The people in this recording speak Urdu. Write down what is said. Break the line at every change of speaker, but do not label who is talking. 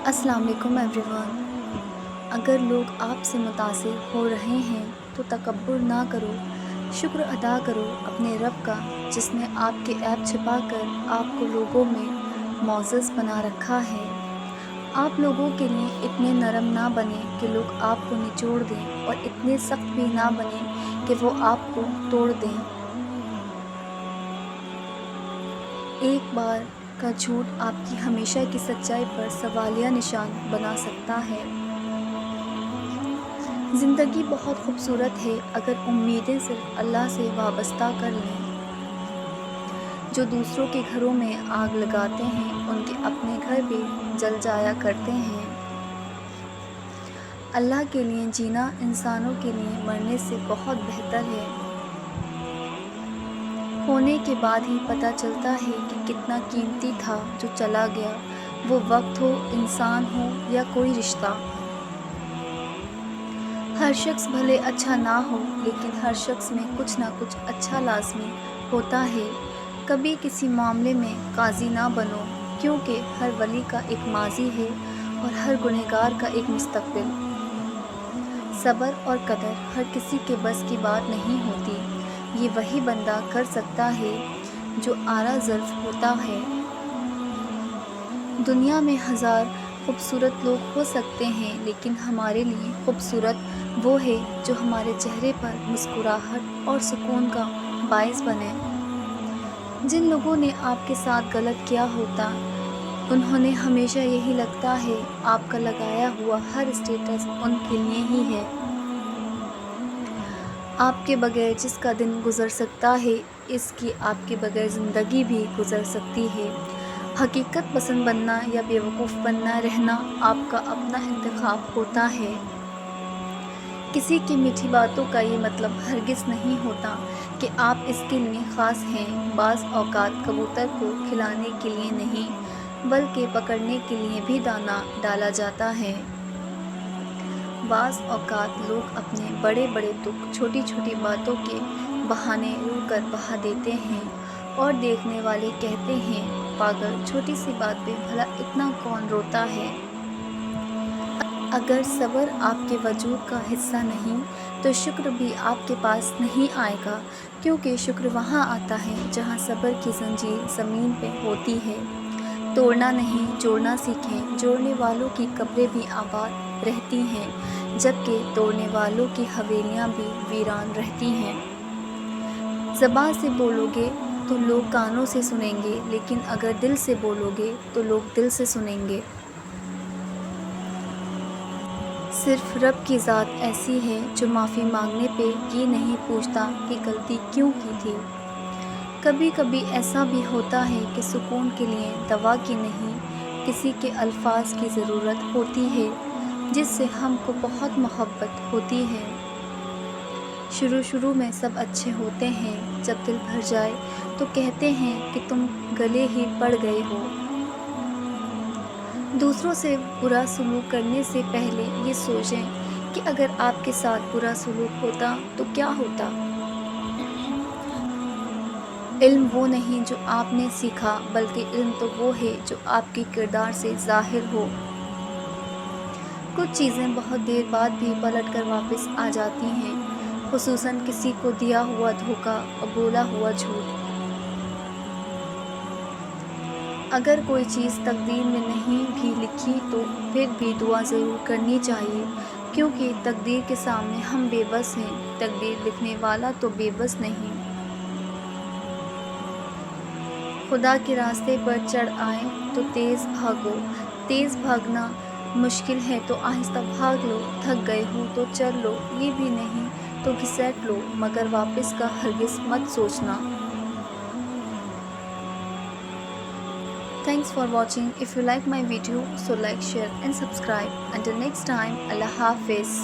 السلام علیکم ایوری ون۔ اگر لوگ آپ سے متاثر ہو رہے ہیں تو تکبر نہ کرو، شکر ادا کرو اپنے رب کا جس نے آپ کے عیب چھپا کر آپ کو لوگوں میں معزز بنا رکھا ہے۔ آپ لوگوں کے لیے اتنے نرم نہ بنیں کہ لوگ آپ کو نچوڑ دیں، اور اتنے سخت بھی نہ بنیں کہ وہ آپ کو توڑ دیں۔ ایک بار کا جھوٹ آپ کی ہمیشہ کی سچائی پر سوالیہ نشان بنا سکتا ہے۔ زندگی بہت خوبصورت ہے اگر امیدیں صرف اللہ سے وابستہ کر لیں۔ جو دوسروں کے گھروں میں آگ لگاتے ہیں ان کے اپنے گھر بھی جل جایا کرتے ہیں۔ اللہ کے لیے جینا انسانوں کے لیے مرنے سے بہت بہتر ہے۔ ہونے کے بعد ہی پتہ چلتا ہے کہ کتنا قیمتی تھا جو چلا گیا، وہ وقت ہو، انسان ہو یا کوئی رشتہ۔ ہر شخص بھلے اچھا نہ ہو لیکن ہر شخص میں کچھ نہ کچھ اچھا لازمی ہوتا ہے۔ کبھی کسی معاملے میں قاضی نہ بنو، کیونکہ ہر ولی کا ایک ماضی ہے اور ہر گنہگار کا ایک مستقبل۔ صبر اور قدر ہر کسی کے بس کی بات نہیں ہوتی، یہ وہی بندہ کر سکتا ہے جو اعلیٰ ظرف ہوتا ہے۔ دنیا میں ہزار خوبصورت لوگ ہو سکتے ہیں لیکن ہمارے لیے خوبصورت وہ ہے جو ہمارے چہرے پر مسکراہٹ اور سکون کا باعث بنے۔ جن لوگوں نے آپ کے ساتھ غلط کیا ہوتا انہیں ہمیشہ یہی لگتا ہے آپ کا لگایا ہوا ہر اسٹیٹس ان کے لیے ہی ہے۔ آپ کے بغیر جس کا دن گزر سکتا ہے اس کی آپ کے بغیر زندگی بھی گزر سکتی ہے۔ حقیقت پسند بننا یا بیوقوف بننا رہنا آپ کا اپنا انتخاب ہوتا ہے۔ کسی کی میٹھی باتوں کا یہ مطلب ہرگز نہیں ہوتا کہ آپ اس کے لیے خاص ہیں۔ بعض اوقات کبوتر کو کھلانے کے لیے نہیں بلکہ پکڑنے کے لیے بھی دانہ ڈالا جاتا ہے۔ بعض اوقات لوگ اپنے بڑے بڑے دکھ چھوٹی چھوٹی باتوں کے بہانے رو کر بہا دیتے ہیں اور دیکھنے والے کہتے ہیں پاگل، چھوٹی سی بات پہ بھلا اتنا کون روتا ہے۔ اگر صبر آپ کے وجود کا حصہ نہیں تو شکر بھی آپ کے پاس نہیں آئے گا، کیونکہ شکر وہاں آتا ہے جہاں صبر کی زنجیر زمین پہ ہوتی ہے۔ توڑنا نہیں جوڑنا سیکھیں۔ جوڑنے والوں کی قبریں بھی آباد رہتی ہیں جبکہ توڑنے والوں کی حویلیاں بھی ویران رہتی ہیں۔ زبان سے بولو گے تو لوگ کانوں سے سنیں گے لیکن اگر دل سے بولو گے تو لوگ دل سے سنیں گے۔ صرف رب کی ذات ایسی ہے جو معافی مانگنے پہ یہ نہیں پوچھتا کہ غلطی کیوں کی تھی۔ کبھی کبھی ایسا بھی ہوتا ہے کہ سکون کے لیے دوا کی نہیں کسی کے الفاظ کی ضرورت ہوتی ہے جس سے ہم کو بہت محبت ہوتی ہے۔ شروع میں سب اچھے ہوتے ہیں، جب دل بھر جائے تو کہتے ہیں کہ تم گلے ہی پڑ گئے ہو۔ دوسروں سے برا سلوک کرنے سے پہلے یہ سوچیں کہ اگر آپ کے ساتھ برا سلوک ہوتا تو کیا ہوتا۔ علم وہ نہیں جو آپ نے سیکھا بلکہ علم تو وہ ہے جو آپ کے کردار سے ظاہر ہو۔ کچھ چیزیں بہت دیر بعد بھی پلٹ کر واپس آ جاتی ہیں، خصوصاً کسی کو دیا ہوا دھوکہ اور بولا ہوا جھوٹ۔ اگر کوئی چیز تقدیر میں نہیں بھی لکھی تو پھر بھی دعا ضرور کرنی چاہیے، کیونکہ تقدیر کے سامنے ہم بے بس ہیں، تقدیر لکھنے والا تو بے بس نہیں۔ خدا کے راستے پر چڑھ آئے تو تیز بھاگو، تیز بھاگنا مشکل ہے تو آہستہ بھاگ لو، تھک گئے ہو تو چل لو، یہ بھی نہیں تو گھسیٹ لو، مگر واپس کا ہرگز مت سوچنا۔ Thanks for watching. If you like my video, so like, share and subscribe. Until next time, Allah Hafiz.